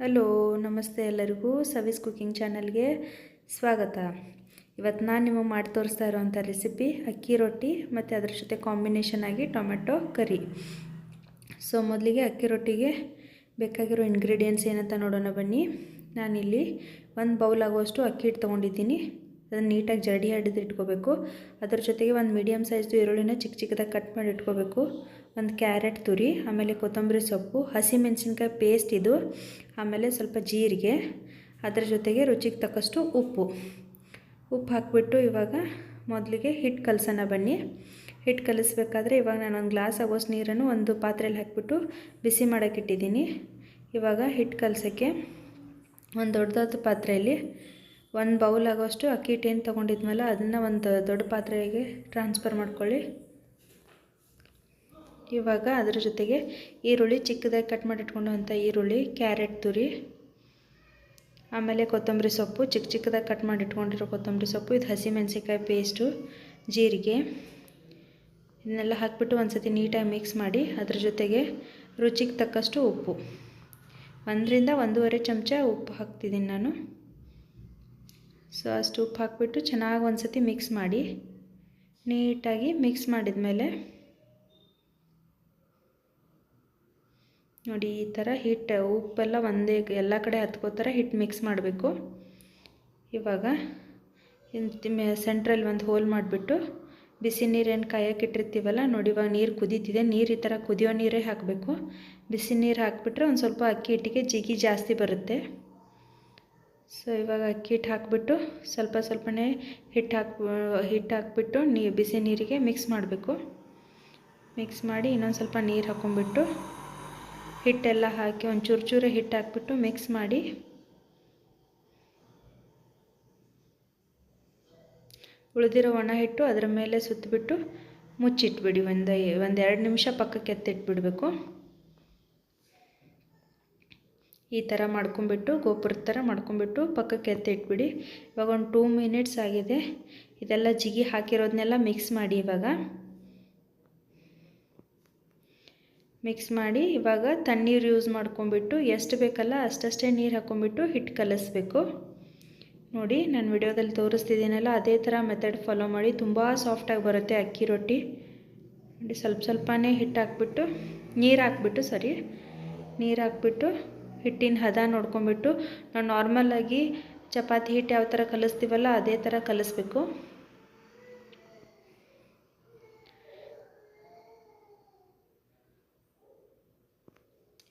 Hello ನಮಸ್ತೆ ಎಲ್ಲರಿಗೂ ಸವೀಸ್ cooking ಚಾನಲ್ಗೆ ಸ್ವಾಗತ. ಇವತ್ತು ನಾನು ನಿಮಗೆ ಮಾಡಿ ತೋರಿಸ್ತಾ ಇರೋವಂಥ ರೆಸಿಪಿ ಅಕ್ಕಿ ರೊಟ್ಟಿ ಮತ್ತು ಅದರ ಜೊತೆ ಕಾಂಬಿನೇಷನ್ ಆಗಿ ಟೊಮೆಟೊ ಕರಿ. ಸೊ ಮೊದಲಿಗೆ ಅಕ್ಕಿ ರೊಟ್ಟಿಗೆ ಬೇಕಾಗಿರೋ ಇಂಗ್ರೀಡಿಯೆಂಟ್ಸ್ ಏನಂತ ನೋಡೋಣ ಬನ್ನಿ. ನಾನಿಲ್ಲಿ 1 ಬೌಲ್ ಆಗುವಷ್ಟು ಅಕ್ಕಿ ಹಿಟ್ಟು ತೊಗೊಂಡಿದ್ದೀನಿ. ಅದನ್ನು ನೀಟಾಗಿ ಜಡಿ ಹಿಡಿದು ಇಟ್ಕೋಬೇಕು. ಅದರ ಜೊತೆಗೆ ಒಂದು ಮೀಡಿಯಮ್ ಸೈಜ್ದು ಈರುಳ್ಳಿನ ಚಿಕ್ಕ ಚಿಕ್ಕದಾಗಿ ಕಟ್ ಮಾಡಿ ಇಟ್ಕೋಬೇಕು. ಒಂದು ಕ್ಯಾರೆಟ್ ತುರಿ, ಆಮೇಲೆ ಕೊತ್ತಂಬರಿ ಸೊಪ್ಪು, ಹಸಿಮೆಣಸಿನ್ಕಾಯಿ ಪೇಸ್ಟ್ ಇದು, ಆಮೇಲೆ ಸ್ವಲ್ಪ ಜೀರಿಗೆ, ಅದರ ಜೊತೆಗೆ ರುಚಿಗೆ ತಕ್ಕಷ್ಟು ಉಪ್ಪು ಹಾಕಿಬಿಟ್ಟು ಇವಾಗ ಮೊದಲಿಗೆ ಹಿಟ್ಟು ಕಲಸೋಣ ಬನ್ನಿ. ಹಿಟ್ಟು ಕಲಿಸ್ಬೇಕಾದ್ರೆ ಇವಾಗ ನಾನು ಒಂದು ಗ್ಲಾಸ್ ಆಗೋಷ್ಟು ನೀರನ್ನು ಒಂದು ಪಾತ್ರೆಯಲ್ಲಿ ಹಾಕಿಬಿಟ್ಟು ಬಿಸಿ ಮಾಡೋಕ್ಕೆ ಇಟ್ಟಿದ್ದೀನಿ. ಇವಾಗ ಹಿಟ್ಟು ಕಲಸೋಕ್ಕೆ ಒಂದು ದೊಡ್ಡದಾದ ಪಾತ್ರೆಯಲ್ಲಿ 1 ಬೌಲ್ ಆಗೋಷ್ಟು ಅಕ್ಕಿ ಹಿಟ್ಟು ಏನು ತೊಗೊಂಡಿದ್ಮಲ್ಲ ಅದನ್ನು ಒಂದು ದೊಡ್ಡ ಪಾತ್ರೆಗೆ ಟ್ರಾನ್ಸ್ಫರ್ ಮಾಡ್ಕೊಳ್ಳಿ. ಇವಾಗ ಅದರ ಜೊತೆಗೆ ಈರುಳ್ಳಿ ಚಿಕ್ಕದಾಗಿ ಕಟ್ ಮಾಡಿ ಇಟ್ಕೊಂಡಂಥ ಈರುಳ್ಳಿ, ಕ್ಯಾರೆಟ್ ತುರಿ, ಆಮೇಲೆ ಕೊತ್ತಂಬರಿ ಸೊಪ್ಪು ಚಿಕ್ಕ ಚಿಕ್ಕದಾಗಿ ಕಟ್ ಮಾಡಿ ಇಟ್ಕೊಂಡಿರೋ ಕೊತ್ತಂಬರಿ ಸೊಪ್ಪು, ಇದು ಹಸಿಮೆಣಸಿನ್ಕಾಯಿ ಪೇಸ್ಟು, ಜೀರಿಗೆ, ಇದನ್ನೆಲ್ಲ ಹಾಕಿಬಿಟ್ಟು ಒಂದು ಸತಿ ನೀಟಾಗಿ ಮಿಕ್ಸ್ ಮಾಡಿ ಅದರ ಜೊತೆಗೆ ರುಚಿಗೆ ತಕ್ಕಷ್ಟು ಉಪ್ಪು, 1 ರಿಂದ 1.5 ಚಮಚ ಉಪ್ಪು ಹಾಕ್ತಿದ್ದೀನಿ ನಾನು. ಸೊ ಅಷ್ಟು ಉಪ್ಪು ಹಾಕಿಬಿಟ್ಟು ಚೆನ್ನಾಗಿ ಒಂದು ಸತಿ ಮಿಕ್ಸ್ ಮಾಡಿ ನೀಟಾಗಿ ಮಿಕ್ಸ್ ಮಾಡಿದ ಮೇಲೆ ನೋಡಿ ಈ ಥರ ಹಿಟ್ಟು ಉಪ್ಪೆಲ್ಲ ಒಂದೇ ಎಲ್ಲ ಕಡೆ ಹತ್ಕೋ ಥರ ಹಿಟ್ಟು ಮಿಕ್ಸ್ ಮಾಡಬೇಕು. ಇವಾಗ ಸೆಂಟ್ರಲ್ಲಿ ಒಂದು ಹೋಲ್ ಮಾಡಿಬಿಟ್ಟು ಬಿಸಿ ನೀರೇನು ಕಾಯಕ್ಕೆ ಇಟ್ಟಿರ್ತೀವಲ್ಲ ನೋಡಿ, ಇವಾಗ ನೀರು ಕುದೀತಿದೆ. ನೀರು ಈ ಥರ ಕುದಿಯೋ ನೀರೇ ಹಾಕಬೇಕು. ಬಿಸಿ ನೀರು ಹಾಕಿಬಿಟ್ರೆ ಒಂದು ಸ್ವಲ್ಪ ಅಕ್ಕಿ ಹಿಟ್ಟಿಗೆ ಜಿಗಿ ಜಾಸ್ತಿ ಬರುತ್ತೆ. ಸೊ ಇವಾಗ ಅಕ್ಕಿ ಹಿಟ್ಟು ಹಾಕಿಬಿಟ್ಟು ಸ್ವಲ್ಪನೇ ಹಿಟ್ಟು ಹಾಕಿಬಿಟ್ಟು ಬಿಸಿ ನೀರಿಗೆ ಮಿಕ್ಸ್ ಮಾಡಬೇಕು. ಮಿಕ್ಸ್ ಮಾಡಿ ಇನ್ನೊಂದು ಸ್ವಲ್ಪ ನೀರು ಹಾಕ್ಕೊಂಬಿಟ್ಟು ಹಿಟ್ಟೆಲ್ಲ ಹಾಕಿ ಒಂದು ಚೂರೇ ಹಿಟ್ಟು ಹಾಕ್ಬಿಟ್ಟು ಮಿಕ್ಸ್ ಮಾಡಿ ಉಳಿದಿರೋ ಒಣ ಹಿಟ್ಟು ಅದರ ಮೇಲೆ ಸುತ್ತಬಿಟ್ಟು ಮುಚ್ಚಿಟ್ಬಿಡಿ. ಒಂದು 2 ನಿಮಿಷ ಪಕ್ಕಕ್ಕೆ ಎತ್ತಿಟ್ಬಿಡಬೇಕು. ಈ ಥರ ಮಾಡ್ಕೊಂಬಿಟ್ಟು ಗೋಪುರದ ಥರ ಮಾಡ್ಕೊಂಬಿಟ್ಟು ಪಕ್ಕಕ್ಕೆ ಎತ್ತಿಟ್ಬಿಡಿ. ಇವಾಗ ಒಂದು 2 ಮಿನಿಟ್ಸ್ ಆಗಿದೆ. ಇದೆಲ್ಲ ಜಿಗಿ ಹಾಕಿರೋದನ್ನೆಲ್ಲ ಮಿಕ್ಸ್ ಮಾಡಿ. ಮಿಕ್ಸ್ ಮಾಡಿ ಇವಾಗ ತಣ್ಣೀರು ಯೂಸ್ ಮಾಡ್ಕೊಂಬಿಟ್ಟು ಎಷ್ಟು ಬೇಕಲ್ಲ ಅಷ್ಟಷ್ಟೇ ನೀರು ಹಾಕ್ಕೊಂಬಿಟ್ಟು ಹಿಟ್ಟು ಕಲಿಸ್ಬೇಕು. ನೋಡಿ ನಾನು ವಿಡಿಯೋದಲ್ಲಿ ತೋರಿಸ್ತಿದ್ದೀನಲ್ಲ ಅದೇ ಥರ ಮೆಥಡ್ ಫಾಲೋ ಮಾಡಿ, ತುಂಬ ಸಾಫ್ಟಾಗಿ ಬರುತ್ತೆ ಅಕ್ಕಿ ರೊಟ್ಟಿ. ನೋಡಿ ಸ್ವಲ್ಪನೇ ಹಿಟ್ಟು ಹಾಕ್ಬಿಟ್ಟು ನೀರು ಹಾಕ್ಬಿಟ್ಟು ಹಿಟ್ಟಿನ ಹದ ನೋಡ್ಕೊಂಬಿಟ್ಟು ನಾವು ನಾರ್ಮಲಾಗಿ ಚಪಾತಿ ಹಿಟ್ಟು ಯಾವ ಥರ ಕಲಿಸ್ತೀವಲ್ಲ ಅದೇ ಥರ ಕಲಿಸ್ಬೇಕು.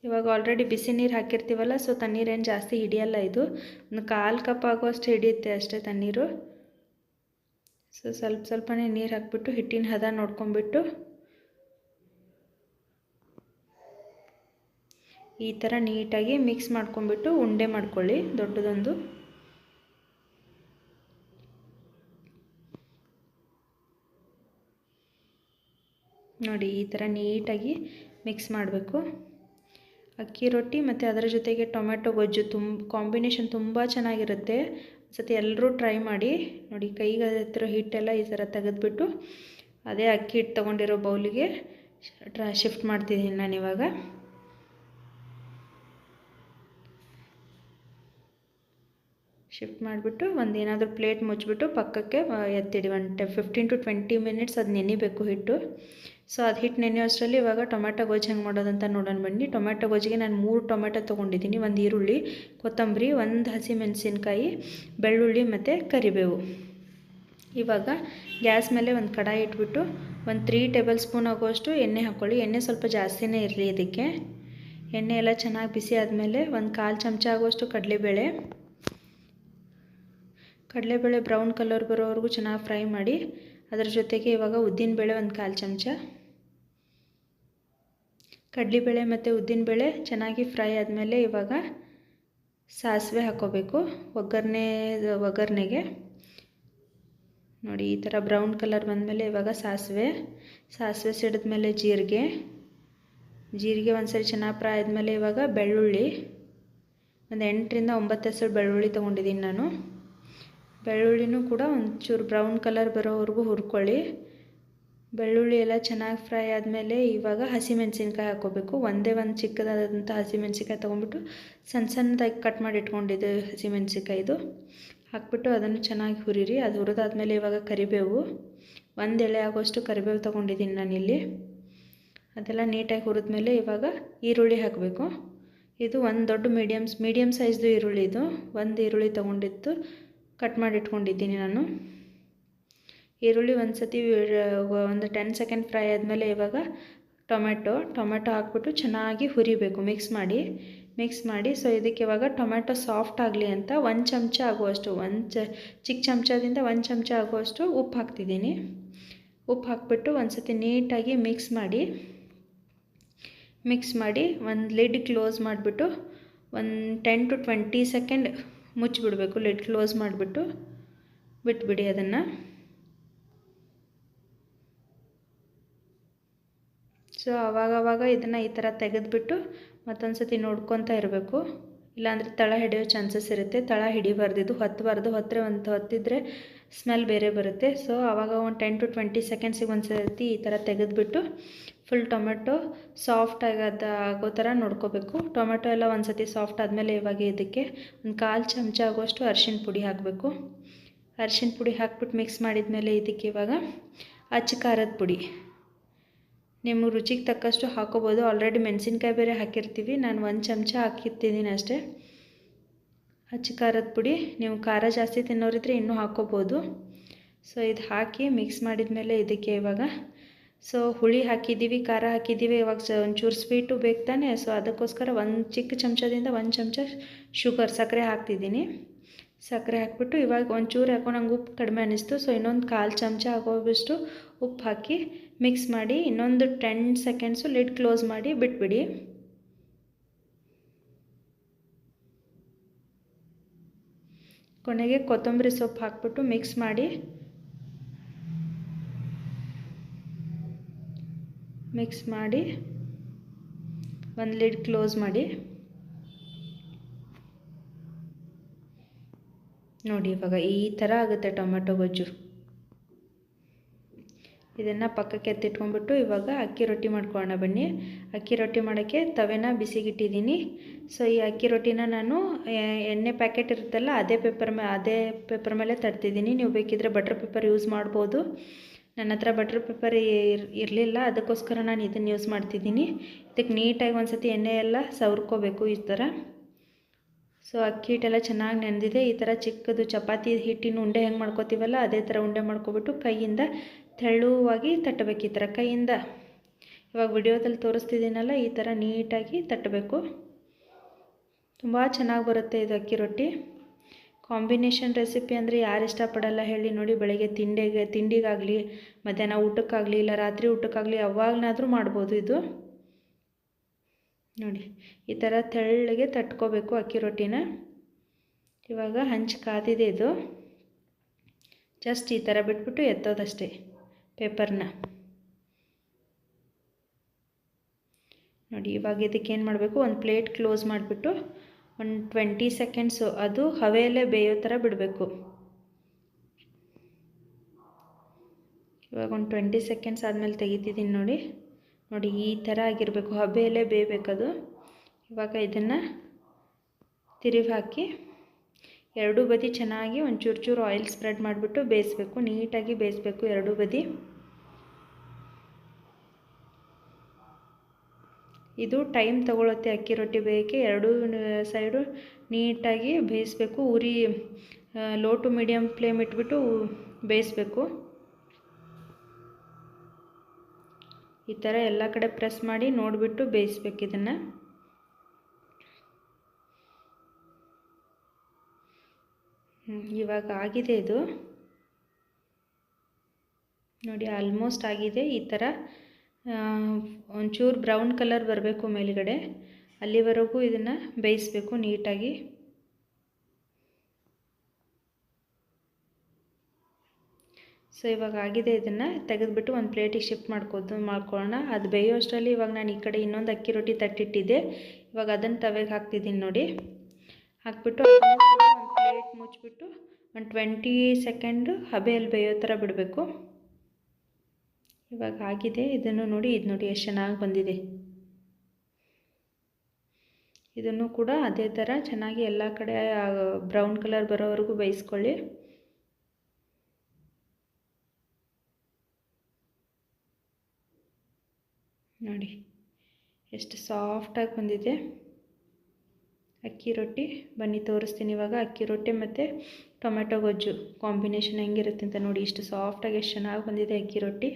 ಇವಾಗ ಆಲ್ರೆಡಿ ಬಿಸಿ ನೀರು ಹಾಕಿರ್ತೀವಲ್ಲ, ಸೊ ತಣ್ಣೀರೇನು ಜಾಸ್ತಿ ಹಿಡಿಯಲ್ಲ. ಇದು ಒಂದು 1/4 ಕಪ್ ಆಗೋಷ್ಟು ಹಿಡಿಯುತ್ತೆ ಅಷ್ಟೇ ತಣ್ಣೀರು. ಸೊ ಸ್ವಲ್ಪನೇ ನೀರು ಹಾಕ್ಬಿಟ್ಟು ಹಿಟ್ಟಿನ ಹದ ನೋಡ್ಕೊಂಬಿಟ್ಟು ಈ ಥರ ನೀಟಾಗಿ ಮಿಕ್ಸ್ ಮಾಡ್ಕೊಂಬಿಟ್ಟು ಉಂಡೆ ಮಾಡ್ಕೊಳ್ಳಿ ದೊಡ್ಡದೊಂದು. ನೋಡಿ ಈ ಥರ ನೀಟಾಗಿ ಮಿಕ್ಸ್ ಮಾಡಬೇಕು. ಅಕ್ಕಿ ರೊಟ್ಟಿ ಮತ್ತು ಅದರ ಜೊತೆಗೆ ಟೊಮೆಟೊ ಗೊಜ್ಜು ಕಾಂಬಿನೇಷನ್ ತುಂಬ ಚೆನ್ನಾಗಿರುತ್ತೆ. ಒಂದ್ಸತಿ ಎಲ್ಲರೂ ಟ್ರೈ ಮಾಡಿ. ನೋಡಿ ಕೈಗೆ ಹತ್ತಿರೋ ಹಿಟ್ಟೆಲ್ಲ ಈ ಥರ ತೆಗೆದುಬಿಟ್ಟು ಅದೇ ಅಕ್ಕಿ ಹಿಟ್ಟು ತೊಗೊಂಡಿರೋ ಬೌಲಿಗೆ ಶಿಫ್ಟ್ ಮಾಡ್ತಿದ್ದೀನಿ ನಾನಿವಾಗ. ಶಿಫ್ಟ್ ಮಾಡಿಬಿಟ್ಟು ಏನಾದರೂ ಪ್ಲೇಟ್ ಮುಚ್ಚಿಬಿಟ್ಟು ಪಕ್ಕಕ್ಕೆ ಎತ್ತಿಡಿ. 15 to 20 ಮಿನಿಟ್ಸ್ ಅದು ನೆನಿಬೇಕು ಹಿಟ್ಟು. ಸೊ ಅದು ಹಿಟ್ಟು ನೆನೆಯೋ ಅಷ್ಟರಲ್ಲಿ ಇವಾಗ ಟೊಮೆಟೊ ಗೊಜ್ಜು ಹೆಂಗೆ ಮಾಡೋದಂತ ನೋಡೋಣ ಬನ್ನಿ. ಟೊಮೆಟೊ ಗೊಜ್ಜಿಗೆ ನಾನು 3 ಟೊಮೆಟೊ ತೊಗೊಂಡಿದ್ದೀನಿ, 1 ಈರುಳ್ಳಿ, ಕೊತ್ತಂಬರಿ, 1 ಹಸಿಮೆಣಸಿನ್ಕಾಯಿ, ಬೆಳ್ಳುಳ್ಳಿ ಮತ್ತು ಕರಿಬೇವು. ಇವಾಗ ಗ್ಯಾಸ್ ಮೇಲೆ ಒಂದು ಕಡಾಯಿ ಇಟ್ಬಿಟ್ಟು ಒಂದು 3 ಟೇಬಲ್ ಸ್ಪೂನ್ ಆಗುವಷ್ಟು ಎಣ್ಣೆ ಹಾಕ್ಕೊಳ್ಳಿ. ಎಣ್ಣೆ ಸ್ವಲ್ಪ ಜಾಸ್ತಿನೇ ಇರಲಿ ಇದಕ್ಕೆ. ಎಣ್ಣೆ ಎಲ್ಲ ಚೆನ್ನಾಗಿ ಬಿಸಿ ಆದಮೇಲೆ 1/4 ಚಮಚ ಆಗುವಷ್ಟು ಕಡಲೆಬೇಳೆ ಬ್ರೌನ್ ಕಲರ್ ಬರೋವರೆಗೂ ಚೆನ್ನಾಗಿ ಫ್ರೈ ಮಾಡಿ. ಅದರ ಜೊತೆಗೆ ಇವಾಗ ಉದ್ದಿನಬೇಳೆ 1/4 ಚಮಚ, ಕಡಲೆಬೇಳೆ ಮತ್ತು ಉದ್ದಿನಬೇಳೆ ಚೆನ್ನಾಗಿ ಫ್ರೈ ಆದಮೇಲೆ ಇವಾಗ ಸಾಸಿವೆ ಹಾಕ್ಕೋಬೇಕು ಒಗ್ಗರಣೆಗೆ. ನೋಡಿ ಈ ಥರ ಬ್ರೌನ್ ಕಲರ್ ಬಂದಮೇಲೆ ಇವಾಗ ಸಾಸಿವೆ ಸಿಡಿದ್ಮೇಲೆ ಜೀರಿಗೆ ಒಂದ್ಸರಿ ಚೆನ್ನಾಗಿ ಫ್ರೈ ಆದಮೇಲೆ ಇವಾಗ ಬೆಳ್ಳುಳ್ಳಿ, ಒಂದು 8 ರಿಂದ 9 ಹೆಸರು ಬೆಳ್ಳುಳ್ಳಿ ತೊಗೊಂಡಿದ್ದೀನಿ ನಾನು. ಬೆಳ್ಳುಳ್ಳಿನೂ ಕೂಡ ಒಂಚೂರು ಬ್ರೌನ್ ಕಲರ್ ಬರೋವರೆಗೂ ಹುರ್ಕೊಳ್ಳಿ. ಬೆಳ್ಳುಳ್ಳಿ ಎಲ್ಲ ಚೆನ್ನಾಗಿ ಫ್ರೈ ಆದಮೇಲೆ ಇವಾಗ ಹಸಿಮೆಣಸಿನ್ಕಾಯಿ ಹಾಕ್ಕೋಬೇಕು. ಒಂದೇ ಒಂದು ಚಿಕ್ಕದಾದಂಥ ಹಸಿಮೆಣಸಿನ್ಕಾಯಿ ತೊಗೊಂಡ್ಬಿಟ್ಟು ಸಣ್ಣ ಸಣ್ಣದಾಗಿ ಕಟ್ ಮಾಡಿ ಇಟ್ಕೊಂಡಿದ್ದು ಹಸಿಮೆಣಸಿನ್ಕಾಯಿದು ಹಾಕ್ಬಿಟ್ಟು ಅದನ್ನು ಚೆನ್ನಾಗಿ ಹುರಿರಿ. ಅದು ಹುರಿದಾದ್ಮೇಲೆ ಇವಾಗ ಕರಿಬೇವು, ಒಂದು ಎಳೆ ಆಗೋಷ್ಟು ಕರಿಬೇವು ತೊಗೊಂಡಿದ್ದೀನಿ ನಾನಿಲ್ಲಿ. ಅದೆಲ್ಲ ನೀಟಾಗಿ ಹುರಿದ್ಮೇಲೆ ಇವಾಗ ಈರುಳ್ಳಿ ಹಾಕಬೇಕು. ಇದು ಒಂದು ದೊಡ್ಡ ಮೀಡಿಯಮ್ ಸೈಜ್ದು ಈರುಳ್ಳಿ. ಇದು ಒಂದು ಈರುಳ್ಳಿ ತೊಗೊಂಡಿದ್ದು ಕಟ್ ಮಾಡಿ ಇಟ್ಕೊಂಡಿದ್ದೀನಿ ನಾನು. ಈರುಳ್ಳಿ ಒಂದು ಸತಿ ಒಂದು 10 ಸೆಕೆಂಡ್ ಫ್ರೈ ಆದಮೇಲೆ ಇವಾಗ ಟೊಮೆಟೊ ಹಾಕ್ಬಿಟ್ಟು ಚೆನ್ನಾಗಿ ಹುರಿಬೇಕು, ಮಿಕ್ಸ್ ಮಾಡಿ. ಸೊ ಇದಕ್ಕೆ ಇವಾಗ ಟೊಮೆಟೊ ಸಾಫ್ಟ್ ಆಗಲಿ ಅಂತ 1 ಚಮಚ ಆಗುವಷ್ಟು, ಚಿಕ್ಕ ಚಮಚದಿಂದ 1 ಚಮಚ ಆಗುವಷ್ಟು ಉಪ್ಪು ಹಾಕ್ತಿದ್ದೀನಿ. ಉಪ್ಪು ಹಾಕ್ಬಿಟ್ಟು ಒಂದು ಸತಿ ನೀಟಾಗಿ ಮಿಕ್ಸ್ ಮಾಡಿ ಒಂದು ಲಿಡ್ ಕ್ಲೋಸ್ ಮಾಡಿಬಿಟ್ಟು ಒಂದು 10 to 20 ಸೆಕೆಂಡ್ ಮುಚ್ಚಿಬಿಡಬೇಕು. ಲಿಡ್ ಕ್ಲೋಸ್ ಮಾಡಿಬಿಟ್ಟು ಬಿಟ್ಬಿಡಿ ಅದನ್ನು. ಸೊ ಆವಾಗವಾಗ ಇದನ್ನು ಈ ಥರ ತೆಗೆದುಬಿಟ್ಟು ಮತ್ತೊಂದು ಸತಿ ನೋಡ್ಕೊತಾ ಇರಬೇಕು, ಇಲ್ಲಾಂದರೆ ತಳ ಹಿಡಿಯೋ ಚಾನ್ಸಸ್ ಇರುತ್ತೆ. ತಳ ಹಿಡಿಬಾರ್ದು, ಇದು ಹೊತ್ತಿದ್ರೆ ಸ್ಮೆಲ್ ಬೇರೆ ಬರುತ್ತೆ. ಸೊ ಆವಾಗ ಒಂದು 10 to 20 ಸೆಕೆಂಡ್ಸಿಗೆ ಒಂದು ಸತಿ ಈ ಥರ ತೆಗೆದುಬಿಟ್ಟು ಫುಲ್ ಟೊಮೆಟೊ ಸಾಫ್ಟ್ ಆಗೋ ಥರ ನೋಡ್ಕೋಬೇಕು. ಟೊಮೆಟೊ ಎಲ್ಲ ಒಂದು ಸತಿ ಸಾಫ್ಟ್ ಆದಮೇಲೆ ಇವಾಗ ಇದಕ್ಕೆ ಒಂದು 1/4 ಚಮಚ ಆಗುವಷ್ಟು ಅರಿಶಿನ ಪುಡಿ ಹಾಕಬೇಕು. ಅರಿಶಿನ ಪುಡಿ ಹಾಕ್ಬಿಟ್ಟು ಮಿಕ್ಸ್ ಮಾಡಿದ್ಮೇಲೆ ಇದಕ್ಕೆ ಇವಾಗ ಅಚ್ಚ ಖಾರದ ಪುಡಿ ನಿಮ್ಮ ರುಚಿಗೆ ತಕ್ಕಷ್ಟು ಹಾಕೋಬೋದು. ಆಲ್ರೆಡಿ ಮೆಣಸಿನ್ಕಾಯಿ ಬೇರೆ ಹಾಕಿರ್ತೀವಿ, ನಾನು 1 ಚಮಚ ಹಾಕಿರ್ತಿದ್ದೀನಿ ಅಷ್ಟೇ. ಅಚ್ಚ ಖಾರದ ಪುಡಿ, ನೀವು ಖಾರ ಜಾಸ್ತಿ ತಿನ್ನೋರಿದ್ರೆ ಇನ್ನೂ ಹಾಕೋಬೋದು. ಸೊ ಇದು ಹಾಕಿ ಮಿಕ್ಸ್ ಮಾಡಿದ್ಮೇಲೆ ಇದಕ್ಕೆ ಇವಾಗ ಹುಳಿ ಹಾಕಿದ್ದೀವಿ, ಖಾರ ಹಾಕಿದ್ದೀವಿ, ಇವಾಗ ಒಂಚೂರು ಸ್ವೀಟು ಬೇಕು ತಾನೆ. ಸೊ ಅದಕ್ಕೋಸ್ಕರ ಒಂದು ಚಿಕ್ಕ ಚಮಚದಿಂದ 1 ಚಮಚ ಸಕ್ಕರೆ ಹಾಕ್ತಿದ್ದೀನಿ. ಸಕ್ಕರೆ ಹಾಕ್ಬಿಟ್ಟು ಇವಾಗ ಒಂಚೂರು ಯಾಕೋ ನಂಗೆ ಉಪ್ಪು ಕಡಿಮೆ ಅನ್ನಿಸ್ತು. ಸೊ ಇನ್ನೊಂದು 1/4 ಚಮಚ ಆಗೋವಷ್ಟು ಉಪ್ಪು ಹಾಕಿ ಮಿಕ್ಸ್ ಮಾಡಿ ಇನ್ನೊಂದು 10 ಸೆಕೆಂಡ್ಸು ಲಿಡ್ ಕ್ಲೋಸ್ ಮಾಡಿ ಬಿಟ್ಬಿಡಿ. ಕೊನೆಗೆ ಕೊತ್ತಂಬರಿ ಸೊಪ್ಪು ಹಾಕ್ಬಿಟ್ಟು ಮಿಕ್ಸ್ ಮಾಡಿ ಒಂದು ಲಿಡ್ ಕ್ಲೋಸ್ ಮಾಡಿ. ನೋಡಿ ಇವಾಗ ಈ ಥರ ಆಗುತ್ತೆ ಟೊಮೆಟೊ ಗೊಜ್ಜು. ಇದನ್ನು ಪಕ್ಕಕ್ಕೆ ಎತ್ತಿಟ್ಕೊಂಡ್ಬಿಟ್ಟು ಇವಾಗ ಅಕ್ಕಿ ರೊಟ್ಟಿ ಮಾಡ್ಕೊಳ್ಳೋಣ ಬನ್ನಿ. ಅಕ್ಕಿ ರೊಟ್ಟಿ ಮಾಡೋಕ್ಕೆ ತವೆನ ಬಿಸಿಗಿಟ್ಟಿದ್ದೀನಿ. ಸೊ ಈ ಅಕ್ಕಿ ರೊಟ್ಟಿನ ನಾನು ಎಣ್ಣೆ ಪ್ಯಾಕೆಟ್ ಇರುತ್ತಲ್ಲ ಅದೇ ಪೇಪರ್ ಮೇಲೆ ತಡ್ತಿದ್ದೀನಿ. ನೀವು ಬೇಕಿದ್ದರೆ ಬಟರ್ ಪೇಪರ್ ಯೂಸ್ ಮಾಡ್ಬೋದು. ನನ್ನ ಹತ್ರ ಬಟರ್ ಪೇಪರ್ ಇರಲಿಲ್ಲ, ಅದಕ್ಕೋಸ್ಕರ ನಾನು ಇದನ್ನು ಯೂಸ್ ಮಾಡ್ತಿದ್ದೀನಿ. ಇದಕ್ಕೆ ನೀಟಾಗಿ ಒಂದು ಸತಿ ಎಣ್ಣೆ ಎಲ್ಲ ಸವರ್ಕೋಬೇಕು ಈ ಥರ. ಸೊ ಅಕ್ಕಿ ಹಿಟ್ಟೆಲ್ಲ ಚೆನ್ನಾಗಿ ನೆನೆದಿದೆ. ಈ ಥರ ಚಿಕ್ಕದು ಚಪಾತಿ ಹಿಟ್ಟಿನ ಉಂಡೆ ಹೆಂಗೆ ಮಾಡ್ಕೋತೀವಲ್ಲ ಅದೇ ಥರ ಉಂಡೆ ಮಾಡ್ಕೊಬಿಟ್ಟು ಕೈಯಿಂದ ತೆಳುವಾಗಿ ತಟ್ಟಬೇಕು. ಈ ಥರ ಕೈಯಿಂದ ಇವಾಗ ವಿಡಿಯೋದಲ್ಲಿ ತೋರಿಸ್ತಿದ್ದೀನಲ್ಲ ಈ ಥರ ನೀಟಾಗಿ ತಟ್ಟಬೇಕು. ತುಂಬ ಚೆನ್ನಾಗಿ ಬರುತ್ತೆ ಇದು ಅಕ್ಕಿ ರೊಟ್ಟಿ. ಕಾಂಬಿನೇಷನ್ ರೆಸಿಪಿ ಅಂದರೆ ಯಾರು ಇಷ್ಟಪಡಲ್ಲ ಹೇಳಿ. ನೋಡಿ, ಬೆಳಗ್ಗೆ ತಿಂಡಿಗಾಗಲಿ, ಮಧ್ಯಾಹ್ನ ಊಟಕ್ಕಾಗಲಿ, ಇಲ್ಲ ರಾತ್ರಿ ಊಟಕ್ಕಾಗಲಿ ಯಾವಾಗಲಾದರೂ ಮಾಡ್ಬೋದು ಇದು. ನೋಡಿ ಈ ಥರ ತೆಳ್ಳಗೆ ತಟ್ಕೋಬೇಕು ಅಕ್ಕಿ ರೊಟ್ಟಿನ. ಇವಾಗ ಹಂಚು ಕಾದಿದೆ, ಇದು ಜಸ್ಟ್ ಈ ಥರ ಬಿಟ್ಬಿಟ್ಟು ಎತ್ತೋದಷ್ಟೇ ಪೇಪರ್ನ. ನೋಡಿ ಇವಾಗ ಇದಕ್ಕೆ ಏನು ಮಾಡಬೇಕು, ಒಂದು ಪ್ಲೇಟ್ ಕ್ಲೋಸ್ ಮಾಡಿಬಿಟ್ಟು ಒಂದು 20 ಸೆಕೆಂಡ್ಸು ಅದು ಹವೆಯಲ್ಲೇ ಬೇಯೋ ಥರ ಬಿಡಬೇಕು. ಇವಾಗ ಒಂದು 20 ಸೆಕೆಂಡ್ಸ್ ಆದಮೇಲೆ ತೆಗಿತಿದ್ದೀನಿ. ನೋಡಿ ಈ ಥರ ಆಗಿರಬೇಕು, ಹಬೆಯಲ್ಲೇ ಬೇಯಬೇಕದು. ಇವಾಗ ಇದನ್ನು ತಿರುಗಿ ಹಾಕಿ ಎರಡೂ ಬದಿ ಚೆನ್ನಾಗಿ ಒಂದು ಚೂರು ಆಯಿಲ್ ಸ್ಪ್ರೆಡ್ ಮಾಡಿಬಿಟ್ಟು ಬೇಯಿಸಬೇಕು. ನೀಟಾಗಿ ಬೇಯಿಸಬೇಕು ಎರಡೂ ಬದಿ. ಇದು ಟೈಮ್ ತಗೊಳುತ್ತೆ ಅಕ್ಕಿ ರೊಟ್ಟಿ ಬೇಯೋಕ್ಕೆ. ಎರಡೂ ಸೈಡು ನೀಟಾಗಿ ಬೇಯಿಸಬೇಕು. ಉರಿ ಲೋ ಟು ಮೀಡಿಯಮ್ ಫ್ಲೇಮ್ ಇಟ್ಬಿಟ್ಟು ಬೇಯಿಸಬೇಕು. ಈ ಥರ ಎಲ್ಲ ಕಡೆ ಪ್ರೆಸ್ ಮಾಡಿ ನೋಡಿಬಿಟ್ಟು ಬೇಯಿಸ್ಬೇಕು ಇದನ್ನು. ಇವಾಗ ಆಗಿದೆ ಇದು. ನೋಡಿ ಆಲ್ಮೋಸ್ಟ್ ಆಗಿದೆ. ಈ ಥರ ಒಂಚೂರು ಬ್ರೌನ್ ಕಲರ್ ಬರಬೇಕು ಮೇಲುಗಡೆ, ಅಲ್ಲಿವರೆಗೂ ಇದನ್ನು ಬೇಯಿಸಬೇಕು ನೀಟಾಗಿ. ಸೊ ಇವಾಗ ಆಗಿದೆ. ಇದನ್ನು ತೆಗೆದುಬಿಟ್ಟು ಒಂದು ಪ್ಲೇಟಿಗೆ ಶಿಫ್ಟ್ ಮಾಡ್ಕೊಳ್ಳೋಣ. ಅದು ಬೇಯೋ ಅಷ್ಟರಲ್ಲಿ ಇವಾಗ ನಾನು ಈ ಕಡೆ ಇನ್ನೊಂದು ಅಕ್ಕಿ ರೊಟ್ಟಿ ತಟ್ಟಿಟ್ಟಿದ್ದೆ. ಇವಾಗ ಅದನ್ನು ತವೆಗೆ ಹಾಕ್ತಿದ್ದೀನಿ. ನೋಡಿ ಹಾಕ್ಬಿಟ್ಟು ಒಂದು ಪ್ಲೇಟ್ ಮುಚ್ಚಿಬಿಟ್ಟು ಒಂದು 20 ಸೆಕೆಂಡು ಹಬೆಯಲ್ಲಿ ಬೇಯೋ ಥರ ಬಿಡಬೇಕು. ಇವಾಗ ಆಗಿದೆ. ಇದನ್ನು ನೋಡಿ, ಇದು ನೋಡಿ ಎಷ್ಟು ಚೆನ್ನಾಗಿ ಬಂದಿದೆ. ಇದನ್ನು ಕೂಡ ಅದೇ ಥರ ಚೆನ್ನಾಗಿ ಎಲ್ಲ ಕಡೆ ಬ್ರೌನ್ ಕಲರ್ ಬರೋವರೆಗೂ ಬೇಯಿಸ್ಕೊಳ್ಳಿ. ನೋಡಿ ಎಷ್ಟು ಸಾಫ್ಟಾಗಿ ಬಂದಿದೆ ಅಕ್ಕಿ ರೊಟ್ಟಿ. ಬನ್ನಿ ತೋರಿಸ್ತೀನಿ ಇವಾಗ ಅಕ್ಕಿ ರೊಟ್ಟಿ ಮತ್ತು ಟೊಮೆಟೊ ಗೊಜ್ಜು ಕಾಂಬಿನೇಷನ್ ಹೆಂಗಿರುತ್ತೆ ಅಂತ ನೋಡಿ. ಇಷ್ಟು ಸಾಫ್ಟಾಗಿ ಎಷ್ಟು ಚೆನ್ನಾಗಿ ಬಂದಿದೆ ಅಕ್ಕಿ ರೊಟ್ಟಿ.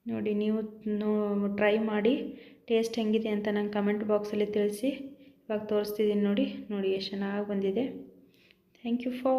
ನೋಡಿ, ನೀವು ಟ್ರೈ ಮಾಡಿ ಟೇಸ್ಟ್ ಹೆಂಗಿದೆ ಅಂತ ನಂಗೆ ಕಮೆಂಟ್ ಬಾಕ್ಸಲ್ಲಿ ತಿಳಿಸಿ. ಇವಾಗ ತೋರಿಸ್ತಿದ್ದೀನಿ ನೋಡಿ ಎಷ್ಟು ಚೆನ್ನಾಗಿ ಬಂದಿದೆ. Thank you for